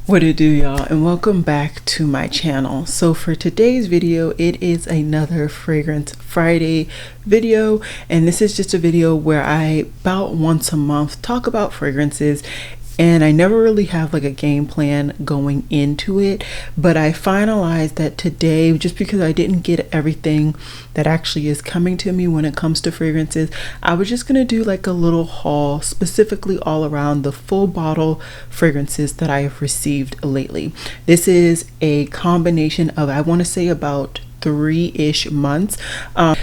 What it do, y'all, and welcome back to my channel. So for today's video, it is another Fragrance Friday video, and this is just a video where I about once a month talk about fragrances. And I never really have like a game plan going into it, but I finalized that today, just because I didn't get everything that actually is coming to me when it comes to fragrances, I was just gonna do like a little haul specifically all around the full bottle fragrances that I have received lately. This is a combination of, I want to say, about 3-ish months.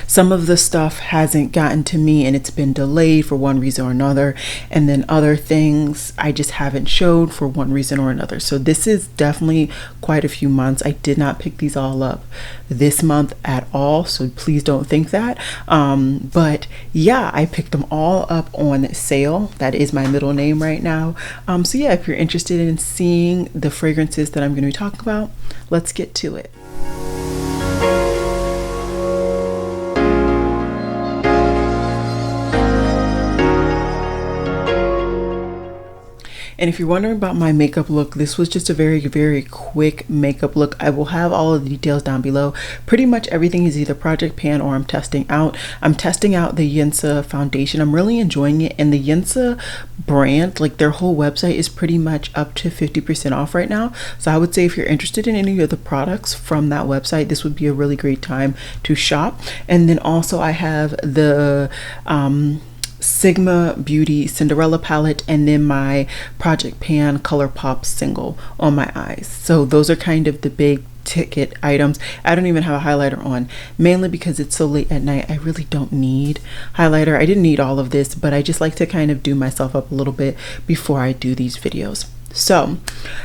Some of the stuff hasn't gotten to me and it's been delayed for one reason or another, and then other things I just haven't showed for one reason or another. So this is definitely quite a few months. I did not pick these all up this month at all, so please don't think that. But yeah, I picked them all up on sale. That is my middle name right now. So yeah, if you're interested in seeing the fragrances that I'm going to be talking about, let's get to it. And if you're wondering about my makeup look, this was just a very quick makeup look. I will have all of the details down below. Pretty much everything is either project pan or I'm testing out. I'm testing out the Yensa foundation. I'm really enjoying it, and the Yensa brand, like their whole website, is pretty much up to 50% off right now. So I would say if you're interested in any of the products from that website, this would be a really great time to shop. And then also I have the Sigma Beauty Cinderella palette, and then my Project Pan ColourPop single on my eyes. So those are kind of the big ticket items. I don't even have a highlighter on, mainly because it's so late at night. I really don't need highlighter. I didn't need all of this, but I just like to kind of do myself up a little bit before I do these videos. So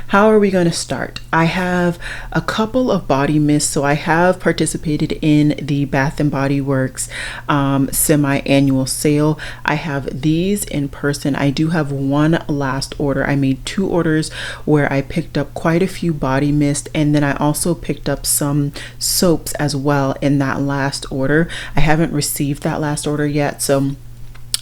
how are we going to start? I have a couple of body mists. So I have participated in the Bath and Body Works semi-annual sale. I have these in person. I do have one last order. I made 2 orders where I picked up quite a few body mist, and then I also picked up some soaps as well in that last order. I haven't received that last order yet, so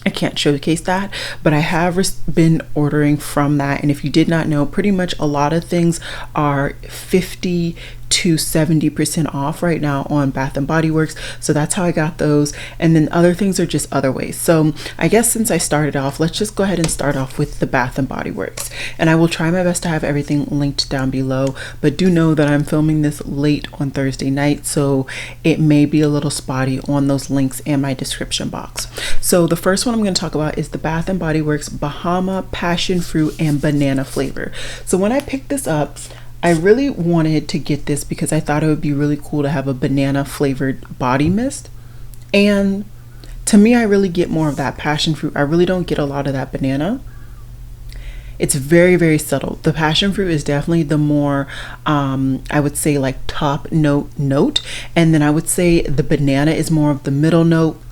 I can't showcase that, but I have been ordering from that. And if you did not know, pretty much a lot of things are 50 to 70% off right now on Bath and Body Works. So that's how I got those. And then other things are just other ways. So I guess since I started off, let's just go ahead and start off with the Bath and Body Works. And I will try my best to have everything linked down below, but do know that I'm filming this late on Thursday night, so it may be a little spotty on those links in my description box. So the first one I'm going to talk about is the Bath and Body Works Bahama Passionfruit and Banana flavor. So when I picked this up, I really wanted to get this because I thought it would be really cool to have a banana flavored body mist. And to me, I really get more of that passion fruit. I really don't get a lot of that banana. It's very subtle. The passion fruit is definitely the more, I would say, like top note. And then I would say the banana is more of the middle note.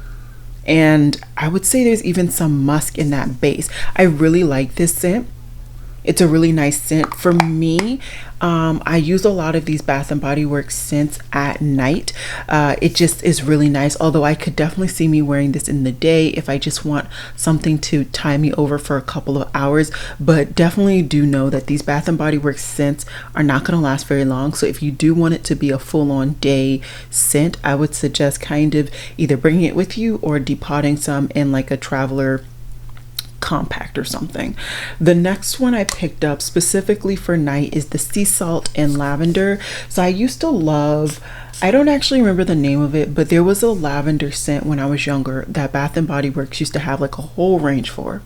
And I would say there's even some musk in that base. I really like this scent. It's a really nice scent. For me, I use a lot of these Bath and Body Works scents at night. It just is really nice, although I could definitely see me wearing this in the day if I just want something to tie me over for a couple of hours. But definitely do know that these Bath and Body Works scents are not going to last very long. So if you do want it to be a full-on day scent, I would suggest kind of either bringing it with you or depotting some in like a traveler compact or something. The next one I picked up specifically for night is the Sea Salt and Lavender. So I used to love, I don't actually remember the name of it, but there was a lavender scent when I was younger that Bath and Body Works used to have like a whole range for.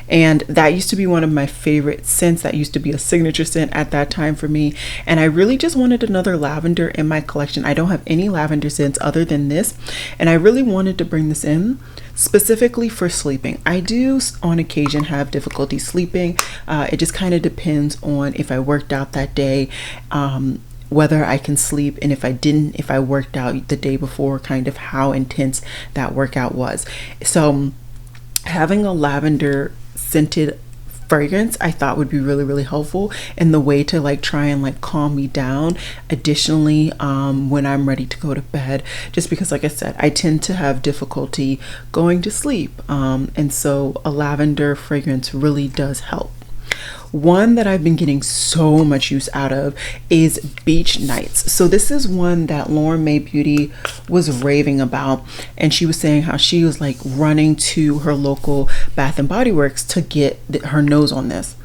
And that used to be one of my favorite scents. That used to be a signature scent at that time for me. And I really just wanted another lavender in my collection. I don't have any lavender scents other than this. And I really wanted to bring this in specifically for sleeping. I do on occasion have difficulty sleeping. It just kind of depends on if I worked out that day, whether I can sleep, and if I didn't, if I worked out the day before, kind of how intense that workout was. So having a lavender scented fragrance I thought would be really helpful, and the way to like try and like calm me down additionally when I'm ready to go to bed, just because like I said, I tend to have difficulty going to sleep, and so a lavender fragrance really does help. One that I've been getting so much use out of is Beach Nights. So this is one that Lauren May Beauty was raving about, and she was saying how she was like running to her local Bath and Body Works to get her nose on this.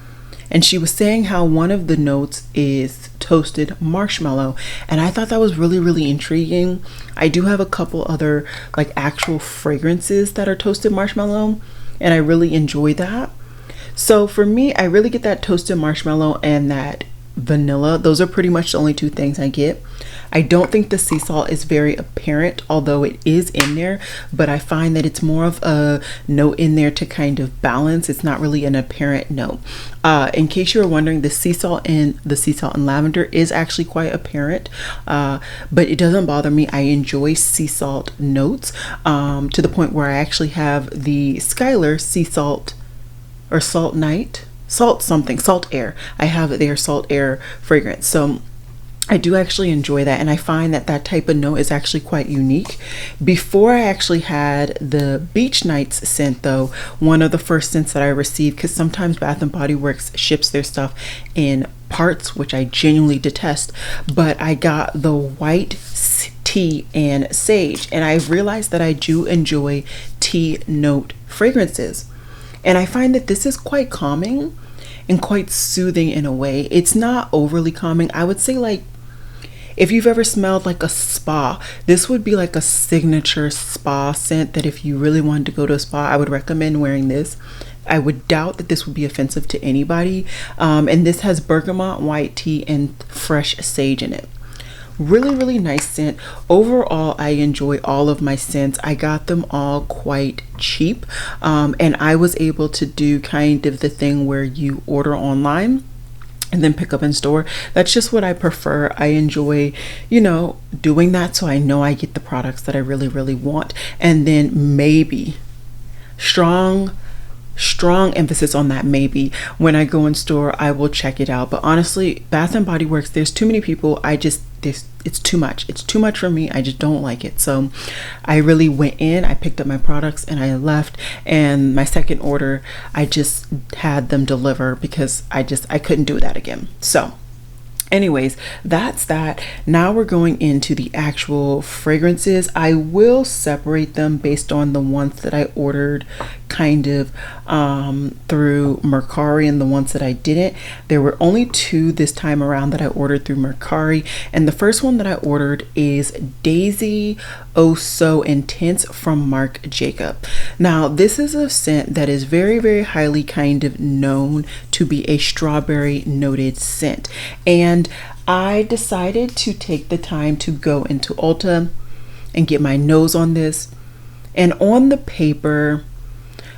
And she was saying how one of the notes is toasted marshmallow, and I thought that was really intriguing. I do have a couple other like actual fragrances that are toasted marshmallow, and I really enjoy that. So for me, I really get that toasted marshmallow and that vanilla. Those are pretty much the only two things I get. I don't think the sea salt is very apparent, although it is in there, but I find that it's more of a note in there to kind of balance. It's not really an apparent note. In case you were wondering, the sea salt and lavender is actually quite apparent, but it doesn't bother me. I enjoy sea salt notes to the point where I actually have the Skyler sea salt or salt night, salt air. I have their salt air fragrance. So I do actually enjoy that, and I find that that type of note is actually quite unique. Before I actually had the Beach Nights scent though, one of the first scents that I received, because sometimes Bath and Body Works ships their stuff in parts, which I genuinely detest, but I got the white tea and sage, and I realized that I do enjoy tea note fragrances, and I find that this is quite calming and quite soothing in a way. It's not overly calming. I would say, like, if you've ever smelled like a spa, this would be like a signature spa scent that if you really wanted to go to a spa, I would recommend wearing this. I would doubt that this would be offensive to anybody. And this has bergamot, white tea, and fresh sage in it. Really nice scent. Overall, I enjoy all of my scents. I got them all quite cheap, and I was able to do kind of the thing where you order online and then pick up in store. That's just what I prefer. I enjoy, you know, doing that, so I know I get the products that I really want. And then maybe strong emphasis on that maybe, when I go in store I will check it out. But honestly, Bath and Body Works, there's too many people. It's too much for me. I just don't like it. So I really went in, I picked up my products, and I left. And my second order, I just had them deliver because I couldn't do that again. So anyways, that's that. Now we're going into the actual fragrances. I will separate them based on the ones that I ordered kind of through Mercari and the ones that I didn't. There were only two this time around that I ordered through Mercari, and the first one that I ordered is Daisy Oh So Intense from Marc Jacobs. Now this is a scent that is very highly kind of known to be a strawberry noted scent, and I decided to take the time to go into Ulta and get my nose on this. And on the paper,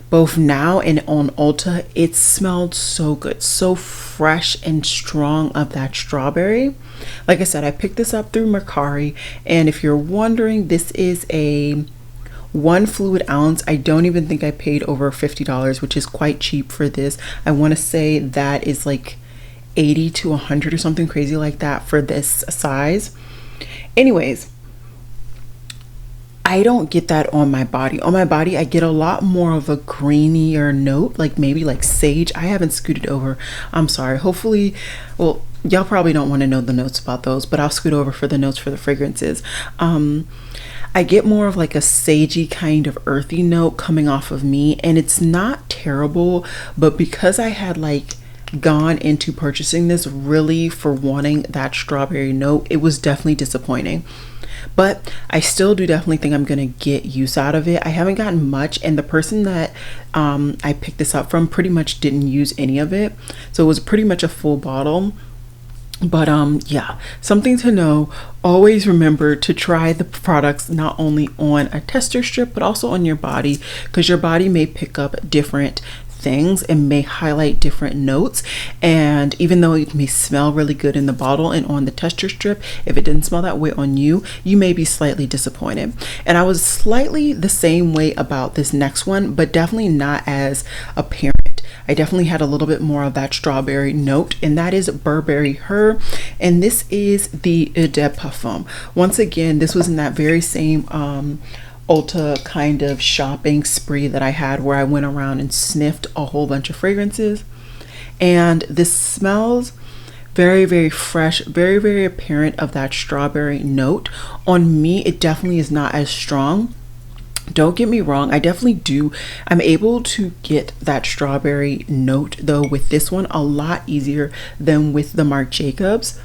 both now and on Ulta, it smelled so good, so fresh and strong of that strawberry. Like I said, I picked this up through Mercari, and if you're wondering, this is a 1 fluid ounce. I don't even think I paid over $50, which is quite cheap for this. I want to say that is like 80 to 100 or something crazy like that for this size. Anyways, I don't get that on my body. On my body, I get a lot more of a greenier note, like maybe like sage. I haven't scooted over. I'm sorry. Hopefully, well, y'all probably don't want to know the notes about those, but I'll scoot over for the notes for the fragrances. I get more of like a sagey kind of earthy note coming off of me, and it's not terrible, but because I had like gone into purchasing this really for wanting that strawberry note, it was definitely disappointing. But I still do definitely think I'm gonna get use out of it. I haven't gotten much, and the person that I picked this up from pretty much didn't use any of it, so it was pretty much a full bottle. But yeah, something to know: always remember to try the products not only on a tester strip but also on your body, because your body may pick up different things and may highlight different notes. And even though it may smell really good in the bottle and on the tester strip, if it didn't smell that way on you, you may be slightly disappointed. And I was slightly the same way about this next one, but definitely not as apparent. I definitely had a little bit more of that strawberry note, and that is Burberry Her, and this is the Eau de Parfum. Once again, this was in that very same Ulta kind of shopping spree that I had, where I went around and sniffed a whole bunch of fragrances. And this smells very, very fresh, very, very apparent of that strawberry note. On me, it definitely is not as strong. Don't get me wrong, I'm able to get that strawberry note though with this one a lot easier than with the Marc Jacobs.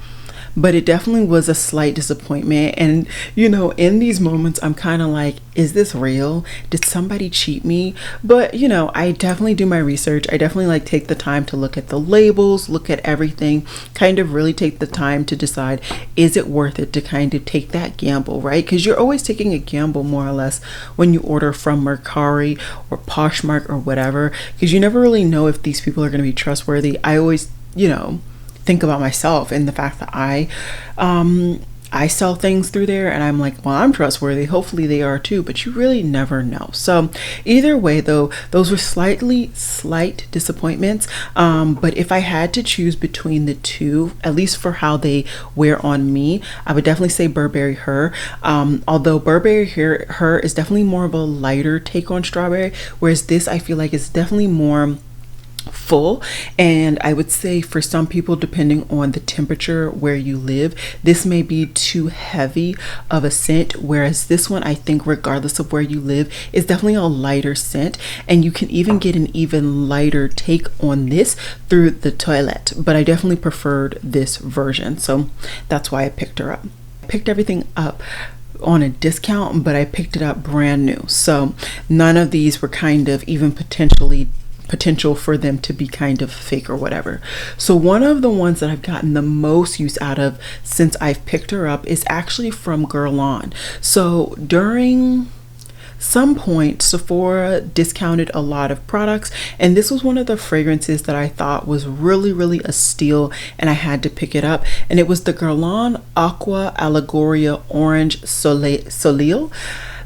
But it definitely was a slight disappointment. And you know, in these moments, I'm kind of like, is this real? Did somebody cheat me? But you know, I definitely do my research. I definitely like take the time to look at the labels, look at everything, kind of really take the time to decide, is it worth it to kind of take that gamble, right? Because you're always taking a gamble more or less when you order from Mercari or Poshmark or whatever, because you never really know if these people are going to be trustworthy. I always, you know, think about myself and the fact that I sell things through there and I'm like, well, I'm trustworthy, hopefully they are too, but you really never know. So either way though, those were slight disappointments, but if I had to choose between the two, at least for how they wear on me, I would definitely say Burberry Her. Although Burberry Her is definitely more of a lighter take on strawberry, whereas this I feel like is definitely more full. And I would say for some people, depending on the temperature where you live, this may be too heavy of a scent, whereas this one, I think regardless of where you live, is definitely a lighter scent, and you can even get an even lighter take on this through the toilette. But I definitely preferred this version, so that's why I picked her up. I picked everything up on a discount, but I picked it up brand new, so none of these were kind of even potential for them to be kind of fake or whatever. So one of the ones that I've gotten the most use out of since I've picked her up is actually from Guerlain. So during some point, Sephora discounted a lot of products, and this was one of the fragrances that I thought was really a steal, and I had to pick it up. And it was the Guerlain Aqua Allegoria Orange Soleil.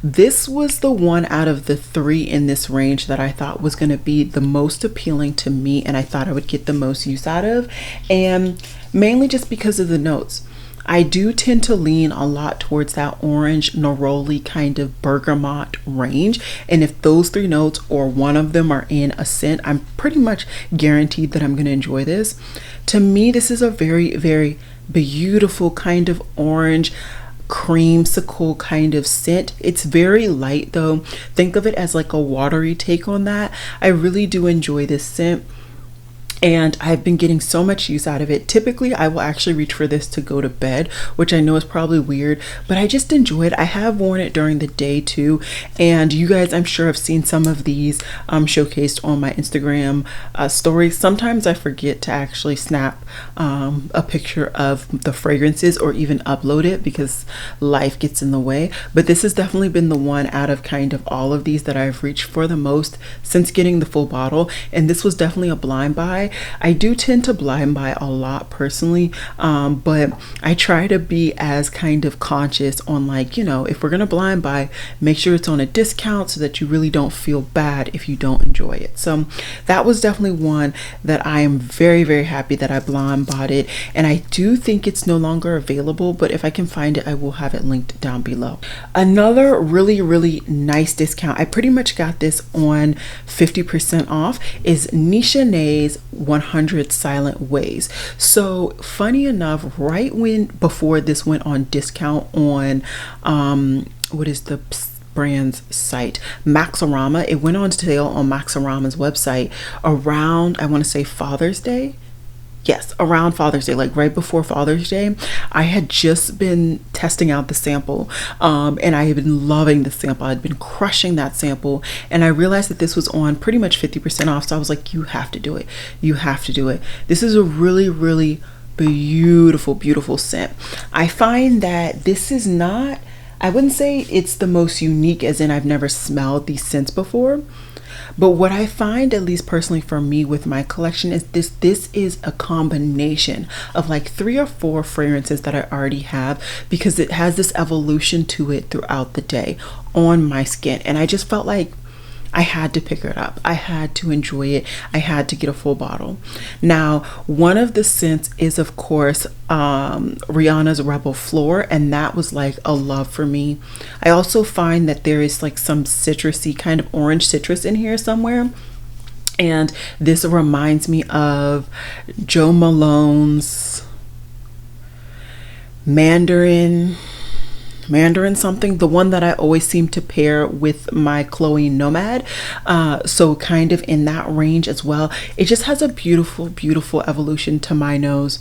This was the one out of the three in this range that I thought was going to be the most appealing to me, and I thought I would get the most use out of, and mainly just because of the notes. I do tend to lean a lot towards that orange neroli kind of bergamot range, and if those three notes or one of them are in a scent, I'm pretty much guaranteed that I'm going to enjoy this. To me, this is a very beautiful kind of orange creamsicle kind of scent. It's very light though. Think of it as like a watery take on that. I really do enjoy this scent, and I've been getting so much use out of it. Typically I will actually reach for this to go to bed, which I know is probably weird, but I just enjoy it. I have worn it during the day too, and you guys, I'm sure, have seen some of these showcased on my Instagram stories. Sometimes I forget to actually snap a picture of the fragrances or even upload it because life gets in the way, but this has definitely been the one out of kind of all of these that I've reached for the most since getting the full bottle, and this was definitely a blind buy. I do tend to blind buy a lot personally, but I try to be as kind of conscious on, like, you know, if we're gonna blind buy, make sure it's on a discount so that you really don't feel bad if you don't enjoy it. So that was definitely one that I am very happy that I blind bought it, and I do think it's no longer available, but if I can find it, I will have it linked down below. Another really nice discount, I pretty much got this on 50% off, is Nishane's 100 Silent Ways. So funny enough, right before this went on discount on what is the brand's site, Maxorama, it went on sale on Maxorama's website around, I want to say Father's Day. Yes, around Father's Day, like right before Father's Day. I had just been testing out the sample, and I had been loving the sample. I'd been crushing that sample, and I realized that this was on pretty much 50% off. So I was like, you have to do it. You have to do it. This is a really beautiful scent. I find that this is not, I wouldn't say it's the most unique, as in I've never smelled these scents before. But what I find, at least personally for me with my collection, is this is a combination of like 3 or 4 fragrances that I already have, because it has this evolution to it throughout the day on my skin. And I just felt like I had to pick it up. I had to enjoy it. I had to get a full bottle. Now, one of the scents is, of course, Rihanna's Rebel Floor, and that was like a love for me. I also find that there is like some citrusy kind of orange citrus in here somewhere. And this reminds me of Joe Malone's Mandarin something, the one that I always seem to pair with my Chloe Nomad. So kind of in that range as well. It just has a beautiful, beautiful evolution to my nose.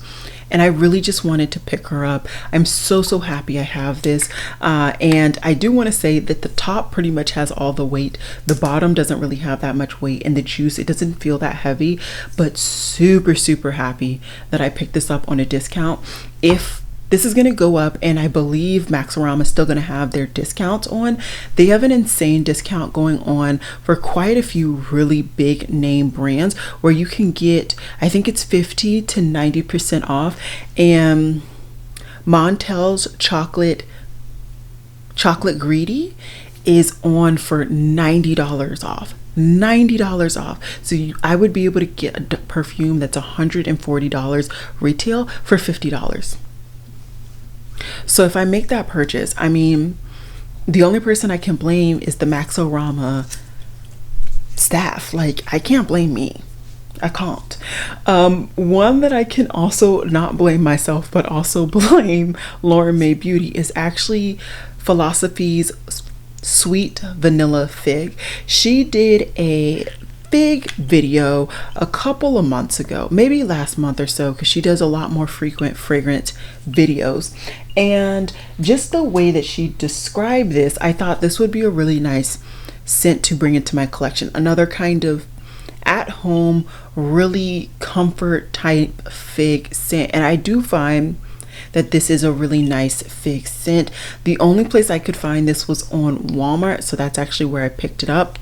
And I really just wanted to pick her up. I'm so happy I have this. And I do want to say that the top pretty much has all the weight. The bottom doesn't really have that much weight. And the juice, it doesn't feel that heavy, but super happy that I picked this up on a discount. If this is going to go up, and I believe Maxorama is still going to have their discounts on. They have an insane discount going on for quite a few really big name brands where you can get, I think it's 50 to 90% off. And Montel's chocolate greedy is on for $90 off. $90 off. So I would be able to get a perfume that's $140 retail for $50. So if I make that purchase, I mean, the only person I can blame is the Maxorama staff. Like, I can't blame me. I can't. One that I can also not blame myself, but also blame Lauren May Beauty is actually Philosophy's Sweet Vanilla Fig. She did a big video a couple of months ago, maybe last month or so, because she does a lot more frequent fragrance videos. And just the way that she described this, I thought this would be a really nice scent to bring into my collection. Another kind of at home, really comfort type fig scent. And I do find that this is a really nice fig scent. The only place I could find this was on Walmart, so that's actually where I picked it up.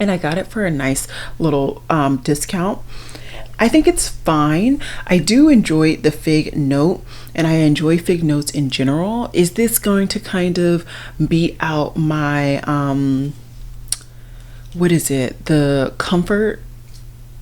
And I got it for a nice little discount. I think it's fine. I do enjoy the fig note, and I enjoy fig notes in general. Is this going to kind of beat out my, what is it? The comfort,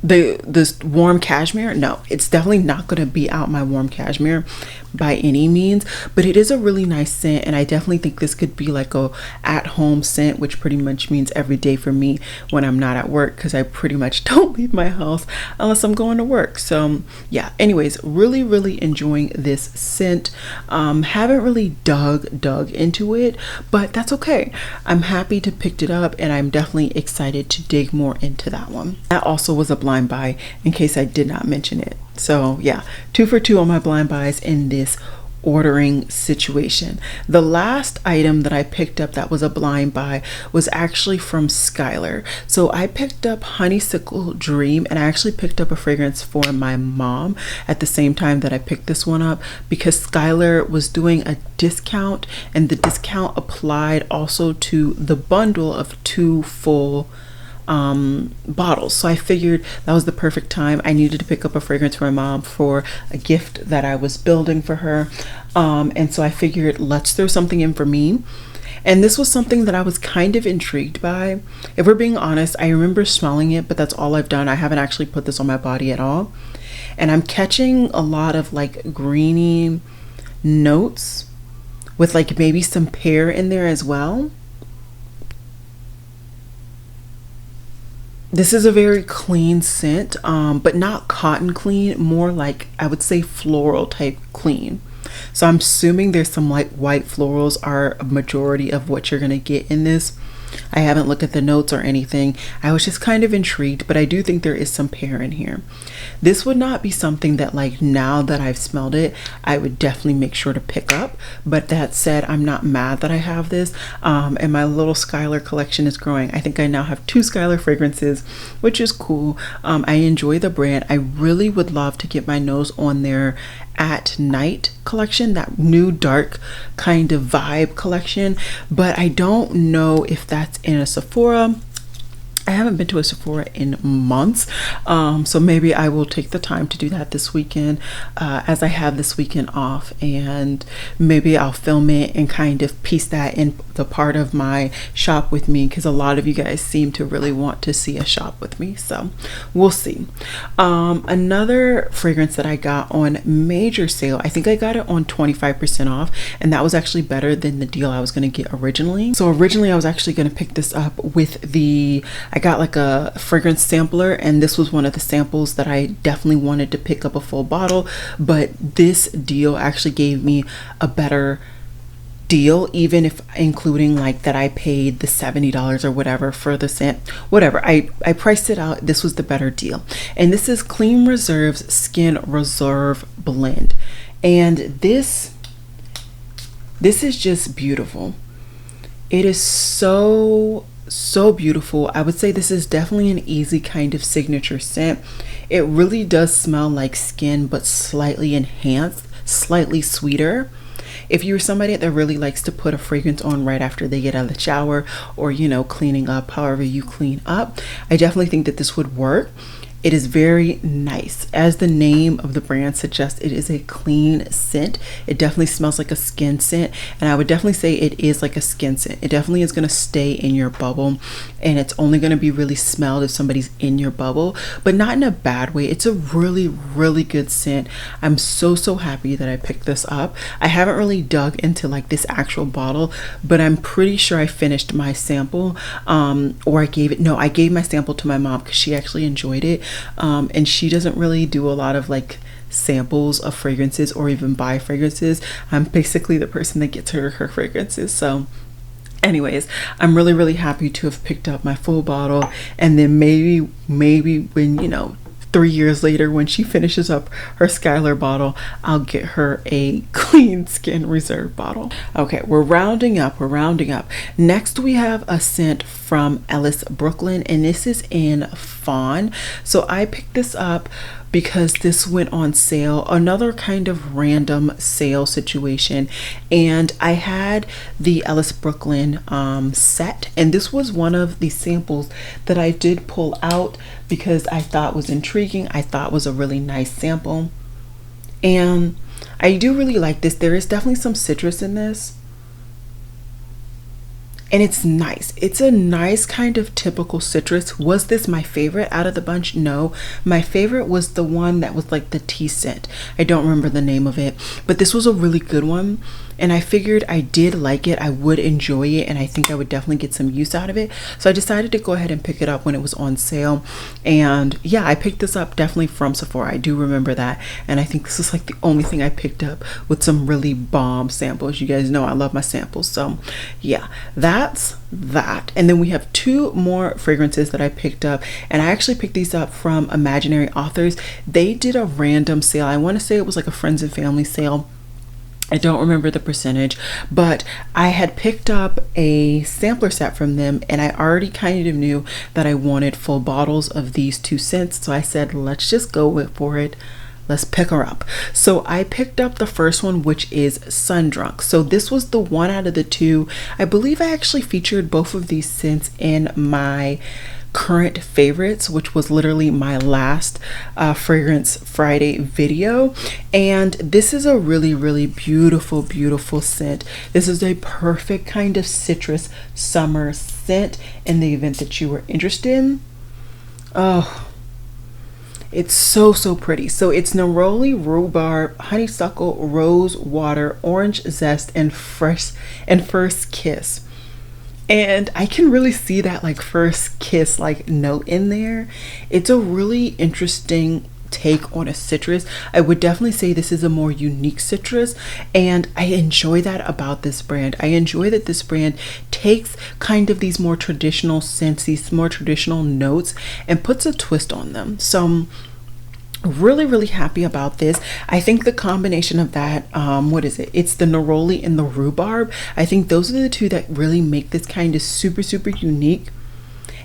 this warm cashmere? No, it's definitely not going to beat out my warm cashmere by any means, but it is a really nice scent, and I definitely think this could be like a at-home scent, which pretty much means every day for me when I'm not at work, because I pretty much don't leave my house unless I'm going to work. So yeah, anyways, really enjoying this scent. Haven't really dug into it, but that's okay. I'm happy to pick it up, and I'm definitely excited to dig more into that one. That also was a blind buy, in case I did not mention it. So yeah, 2 for 2 on my blind buys in this ordering situation. The last item that I picked up that was a blind buy was actually from Skyler. So I picked up Honeysuckle Dream, and I actually picked up a fragrance for my mom at the same time that I picked this one up, because Skyler was doing a discount, and the discount applied also to the bundle of 2 full bottles. So I figured that was the perfect time. I needed to pick up a fragrance for my mom for a gift that I was building for her, and so I figured, let's throw something in for me. And this was something that I was kind of intrigued by. If we're being honest, I remember smelling it, but that's all I've done. I haven't actually put this on my body at all, and I'm catching a lot of like greeny notes with like maybe some pear in there as well. This is a very clean scent, but not cotton clean, more like I would say floral type clean. So I'm assuming there's some like white florals are a majority of what you're gonna get in this. I haven't looked at the notes or anything. I was just kind of intrigued, but I do think there is some pear in here. This would not be something that, like, now that I've smelled it, I would definitely make sure to pick up. But that said, I'm not mad that I have this, and my little Skyler collection is growing. I think I now have 2 Skyler fragrances, which is cool. I enjoy the brand. I really would love to get my nose on their At Night collection, that new dark kind of vibe collection, but I don't know if that's in a Sephora. I haven't been to a Sephora in months, so maybe I will take the time to do that this weekend, as I have this weekend off, and maybe I'll film it and kind of piece that in the part of my shop with me, because a lot of you guys seem to really want to see a shop with me, so we'll see. Another fragrance that I got on major sale, I think I got it on 25% off, and that was actually better than the deal I was going to get originally. So originally I was actually going to pick this up with the, I got like a fragrance sampler, and this was one of the samples that I definitely wanted to pick up a full bottle, but this deal actually gave me a better deal, even if including like that I paid the $70 or whatever for the scent, whatever. I priced it out. This was the better deal. And this is Clean Reserve's Skin Reserve Blend. And this is just beautiful. It is so beautiful. I would say this is definitely an easy kind of signature scent. It really does smell like skin, but slightly enhanced, slightly sweeter. If you're somebody that really likes to put a fragrance on right after they get out of the shower, or you know, cleaning up, however you clean up, I definitely think that this would work. It is very nice. As the name of the brand suggests, it is a clean scent. It definitely smells like a skin scent, and I would definitely say it is like a skin scent. It definitely is going to stay in your bubble, and it's only going to be really smelled if somebody's in your bubble, but not in a bad way. It's a really good scent. I'm so happy that I picked this up. I haven't really dug into like this actual bottle, but I'm pretty sure I finished my sample, or I gave my sample to my mom because she actually enjoyed it. And she doesn't really do a lot of like samples of fragrances or even buy fragrances. I'm basically the person that gets her fragrances. So anyways, I'm really happy to have picked up my full bottle, and then maybe when, you know, 3 years later, when she finishes up her Skyler bottle, I'll get her a Clean Skin Reserve bottle. Okay, we're rounding up. Next, we have a scent from LYS Brooklyn, and this is in Fawn. So I picked this up because this went on sale, another kind of random sale situation, and I had the LYS Brooklyn set, and this was one of the samples that I did pull out because I thought was intriguing. I thought was a really nice sample, and I do really like this. There is definitely some citrus in this, and it's nice. It's a nice kind of typical citrus. Was this my favorite out of the bunch? No, my favorite was the one that was like the tea scent. I don't remember the name of it, but this was a really good one, and I figured I did like it, I would enjoy it, and I think I would definitely get some use out of it. So I decided to go ahead and pick it up when it was on sale. And yeah, I picked this up definitely from Sephora. I do remember that, and I think this is like the only thing I picked up with some really bomb samples. You guys know I love my samples, so yeah, that's that. And then we have 2 more fragrances that I picked up, and I actually picked these up from Imaginary Authors. They did a random sale. I want to say it was like a friends and family sale. I don't remember the percentage, but I had picked up a sampler set from them, and I already kind of knew that I wanted full bottles of these 2 scents. So I said, let's just go for it. Let's pick her up. So I picked up the first one, which is Sundrunk. So this was the one out of the 2. I believe I actually featured both of these scents in my current favorites, which was literally my last Fragrance Friday video. And this is a really beautiful scent. This is a perfect kind of citrus summer scent in the event that you were interested in. Oh, it's so pretty. So it's neroli, rhubarb, honeysuckle, rose water, orange zest, and first kiss. And I can really see that like first kiss like note in there. It's a really interesting take on a citrus. I would definitely say this is a more unique citrus, and I enjoy that about this brand. I enjoy that this brand takes kind of these more traditional scents, these more traditional notes, and puts a twist on them. So really happy about this. I think the combination of that, what is it? It's the neroli and the rhubarb. I think those are the 2 that really make this kind of super unique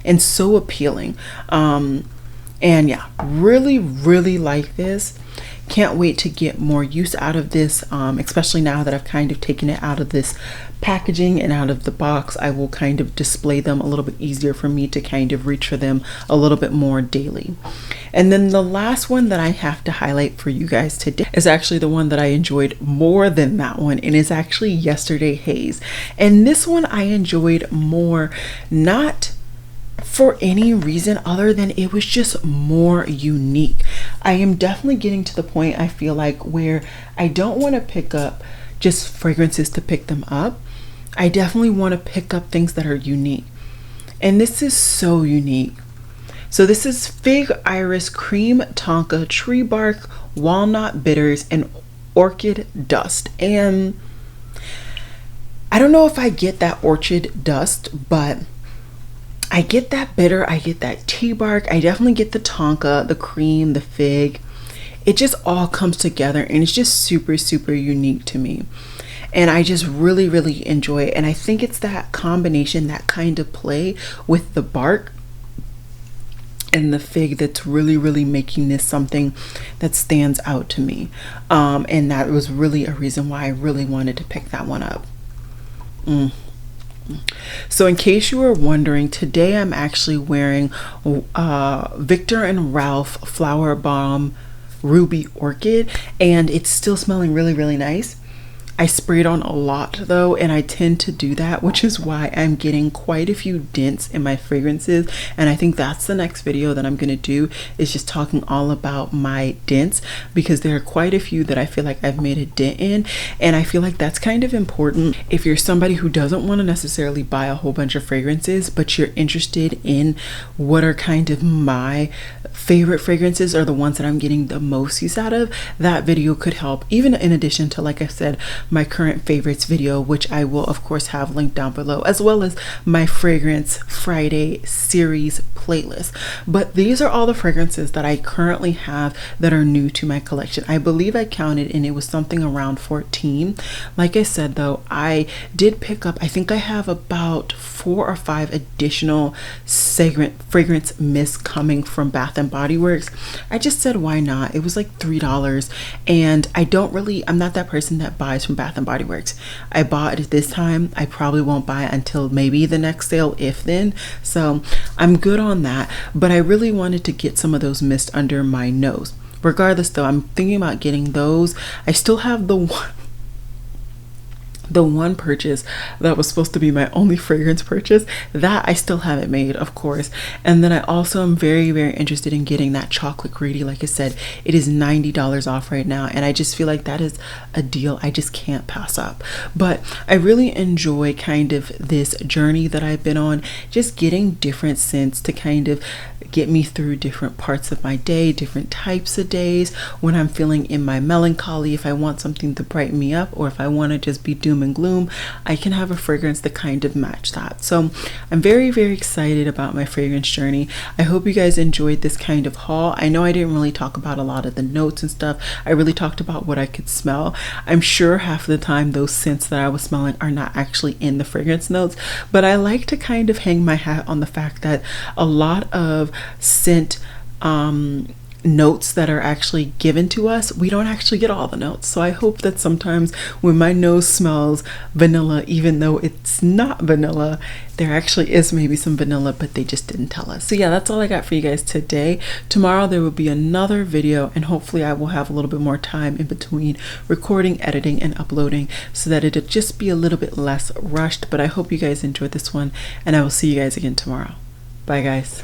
and so appealing. And yeah, really like this. Can't wait to get more use out of this, especially now that I've kind of taken it out of this packaging and out of the box. I will kind of display them a little bit easier for me to kind of reach for them a little bit more daily. And then the last one that I have to highlight for you guys today is actually the one that I enjoyed more than that one, and is actually Yesterday Haze. And this one I enjoyed more, not for any reason other than it was just more unique. I am definitely getting to the point, I feel like, where I don't want to pick up just fragrances to pick them up. I definitely want to pick up things that are unique. And this is so unique. So this is Fig Iris Cream Tonka Tree Bark Walnut Bitters and Orchid Dust. And I don't know if I get that orchid dust, but I get that bitter, I get that tea bark, I definitely get the tonka, the cream, the fig. It just all comes together and it's just super, super unique to me. And I just really, really enjoy it. And I think it's that combination, that kind of play with the bark and the fig that's really, really making this something that stands out to me. And that was really a reason why I really wanted to pick that one up. So in case you were wondering, today I'm actually wearing Viktor and Ralph Flower Bomb Ruby Orchid, and it's still smelling really, really nice. I sprayed on a lot though, and I tend to do that, which is why I'm getting quite a few dents in my fragrances. And I think that's the next video that I'm going to do, is just talking all about my dents, because there are quite a few that I feel like I've made a dent in. And I feel like that's kind of important if you're somebody who doesn't want to necessarily buy a whole bunch of fragrances, but you're interested in what are kind of my favorite fragrances, or the ones that I'm getting the most use out of. That video could help, even in addition to, like I said, my current favorites video, which I will of course have linked down below, as well as my Fragrance Friday series playlist. But these are all the fragrances that I currently have that are new to my collection. I believe I counted and it was something around 14. Like I said though, I did pick up, I think I have about 4 or 5 additional fragrance mists coming from Bath and Body Works. I just said why not? It was like $3, and I'm not that person that buys from Bath and Body Works. I bought it this time. I probably won't buy it until maybe the next sale, if then. So I'm good on that, but I really wanted to get some of those mists under my nose. Regardless though, I'm thinking about getting those. I still have the one purchase that was supposed to be my only fragrance purchase, that I still haven't made, of course. And then I also am very, very interested in getting that Chocolate Greedy. Like I said, it is $90 off right now, and I just feel like that is a deal I just can't pass up. But I really enjoy kind of this journey that I've been on, just getting different scents to kind of get me through different parts of my day, different types of days, when I'm feeling in my melancholy, if I want something to brighten me up, or if I want to just be doom and gloom, I can have a fragrance that kind of match that. So I'm very, very excited about my fragrance journey. I hope you guys enjoyed this kind of haul. I know I didn't really talk about a lot of the notes and stuff. I really talked about what I could smell. I'm sure half the time those scents that I was smelling are not actually in the fragrance notes, but I like to kind of hang my hat on the fact that a lot of scent notes that are actually given to us, we don't actually get all the notes. So I hope that sometimes when my nose smells vanilla, even though it's not vanilla, there actually is maybe some vanilla, but they just didn't tell us. So yeah, that's all I got for you guys today. Tomorrow there will be another video, and hopefully I will have a little bit more time in between recording, editing, and uploading, so that it'll just be a little bit less rushed. But I hope you guys enjoyed this one, and I will see you guys again tomorrow. Bye guys.